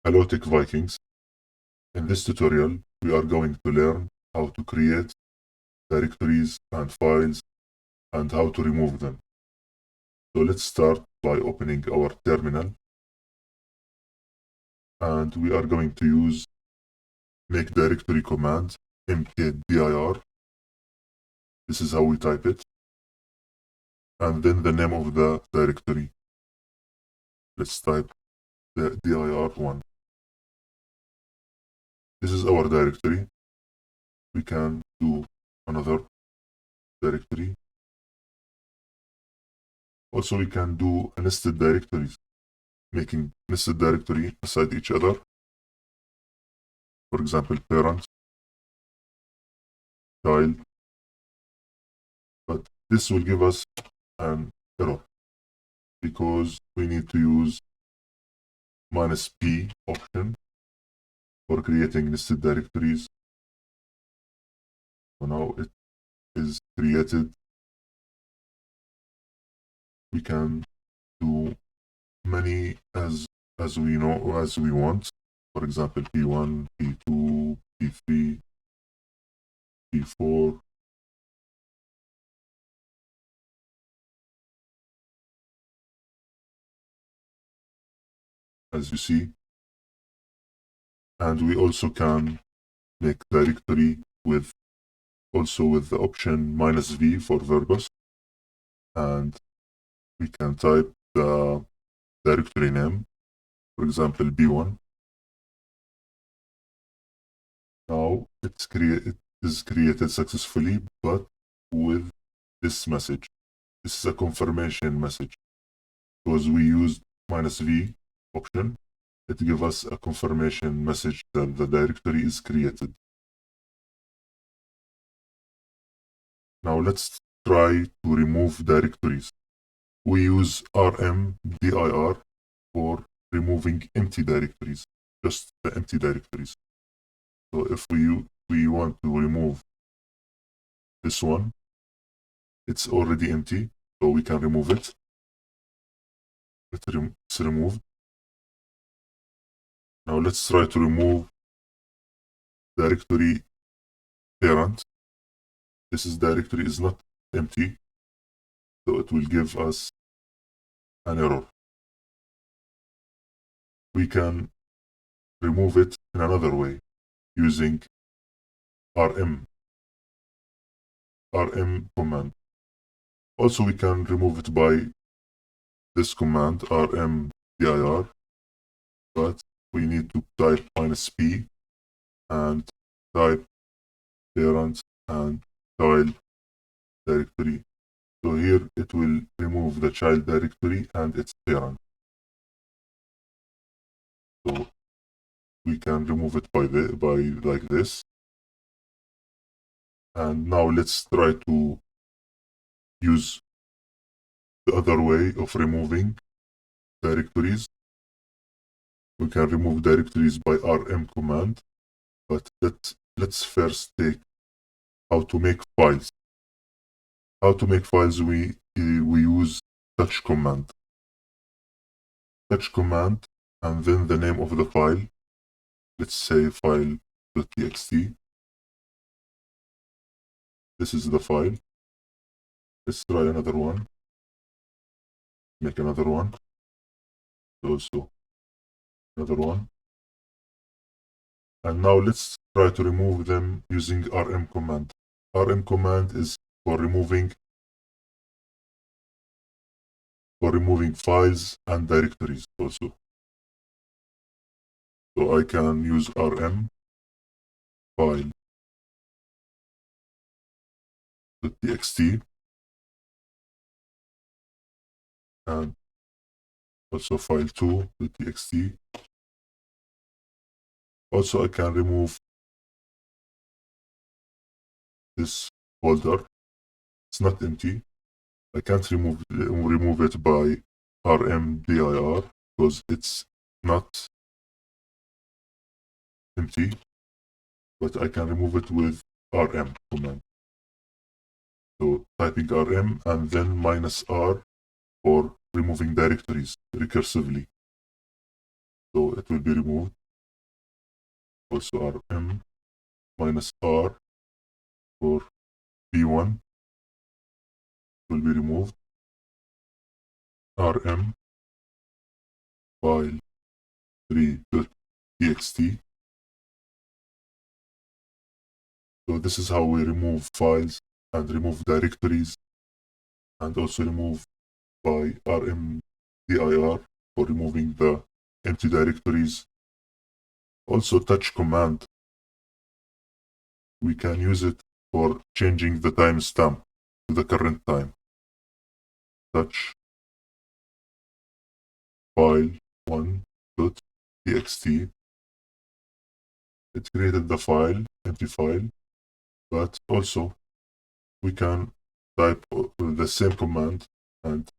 Hello TechVikings. In this tutorial, we are going to learn how to create directories and files and how to remove them. So let's start by opening our terminal, and we are going to use make directory command, mkdir. This is how we type it, and then the name of the directory. Let's type the dir1. This is our directory. We can do another directory. Also, we can do nested directories, making nested directory beside each other. For example, parent, child. But this will give us an error because we need to use -p option for creating nested directories. So now it is created. We can do many as we want. For example, P1, P2, P3, P4. As you see. And we also can make directory with the option -v for verbose, and we can type the directory name, for example b1. Now it is created successfully, but with this message. This is a confirmation message because we used -v option. It gives us a confirmation message that the directory is created. Now let's try to remove directories. We use rmdir for removing empty directories, just the empty directories. So if we want to remove this one, it's already empty, so we can remove it. It's removed. Now let's try to remove directory parent. This directory is not empty, so it will give us an error. We can remove it in another way using rm command. Also, we can remove it by this command rmdir, but we need to type -p and type parent and child directory. So here it will remove the child directory and its parent. So we can remove it by like this. And now let's try to use the other way of removing directories. We can remove directories by rm command, but let's first take how to make files. How to make files, we use touch command. Touch command, and then the name of the file. Let's say file.txt. This is the file. Let's try another one. Make another one. Also another one. And now let's try to remove them using rm command. Rm command is for removing files and directories also. So I can use rm file.txt and also file2.txt. Also, I can remove this folder. It's not empty. I can't remove it by rmdir because it's not empty, but I can remove it with rm command. So typing rm and then -r for removing directories recursively. So it will be removed. also rm minus r for v1 will be removed, rm file 3.txt. So this is how we remove files and remove directories, and also remove by rmdir for removing the empty directories. Also touch command, we can use it for changing the timestamp to the current time. Touch file 1.txt. It created the file, empty file, but also we can type the same command and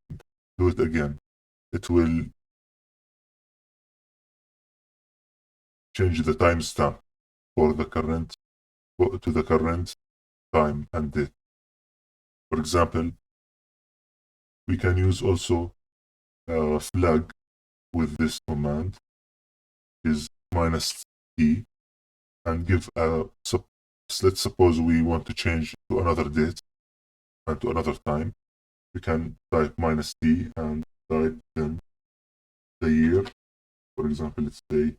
do it again. It will change the timestamp for the current to the current time and date. For example, we can use also a flag with this command is -t and give a let's suppose we want to change to another date and to another time. We can type -t and type then the year. For example, let's say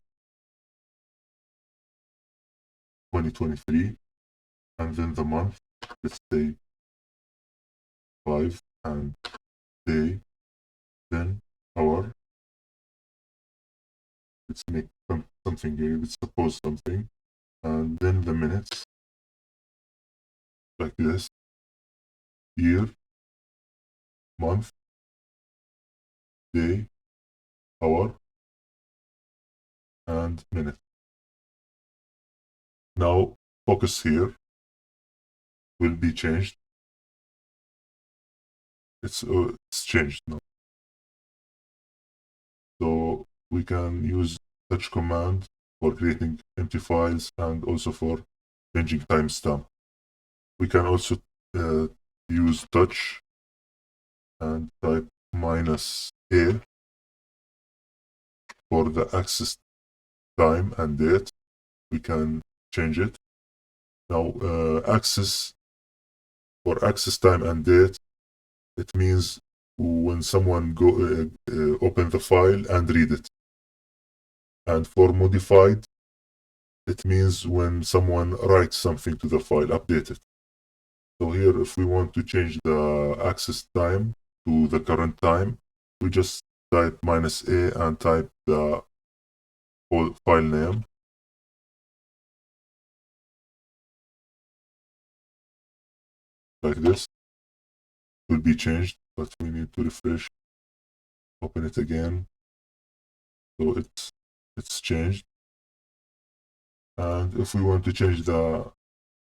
2023, and then the month, let's say 5, and day, then hour. Let's make something here, let's suppose something, and then the minutes, like this, year, month, day, hour, and minute. Now focus here will be changed. It's changed now. So we can use touch command for creating empty files and also for changing timestamp. We can also use touch and type -a for the access time and date. We can change it. Now access for access time and date, it means when someone go open the file and read it. And for modified, it means when someone writes something to the file, update it. So here, if we want to change the access time to the current time, we just type -a and type the whole file name. Like this. It will be changed, but we need to refresh. Open it again. So it's changed. And if we want to change the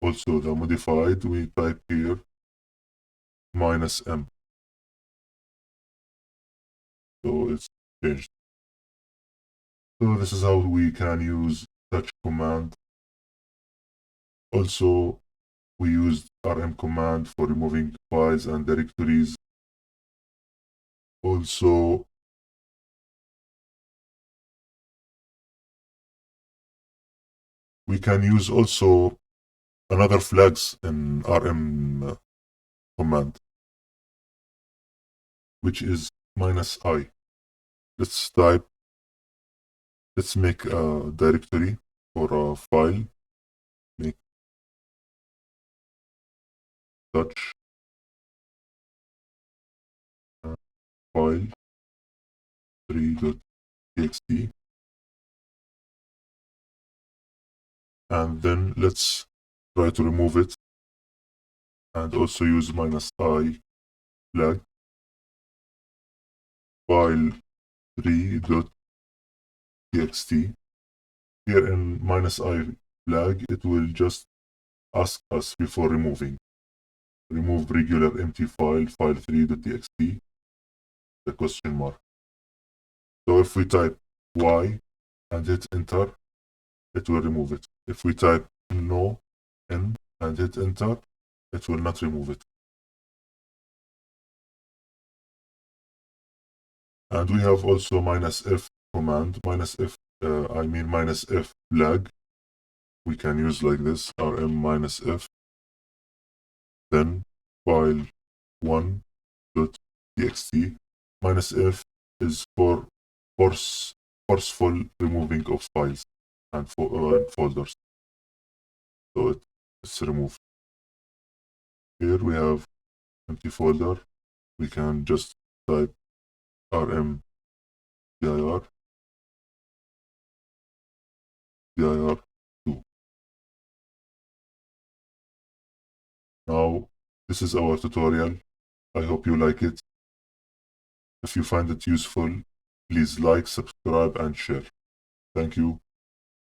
also the modified, we type here -m. So it's changed. So this is how we can use touch command. Also, we used rm command for removing files and directories. Also, we can use also another flags in rm command, which is -i. Let's make a directory or a file. Make touch file 3.txt, and then let's try to remove it and also use -i flag file 3.txt. Here in -i flag, it will just ask us before removing. Remove regular empty file 3.txt, the question mark. So if we type y and hit enter, it will remove it. If we type no n and hit enter, it will not remove it. And we have also -f command, -f flag we can use like this, rm-f, then file 1.txt. -f is for forceful removing of files and folders. So it's removed. Here we have empty folder. We can just type rmdir dir 2. Now, this is our tutorial. I hope you like it. If you find it useful, please like, subscribe, and share. Thank you.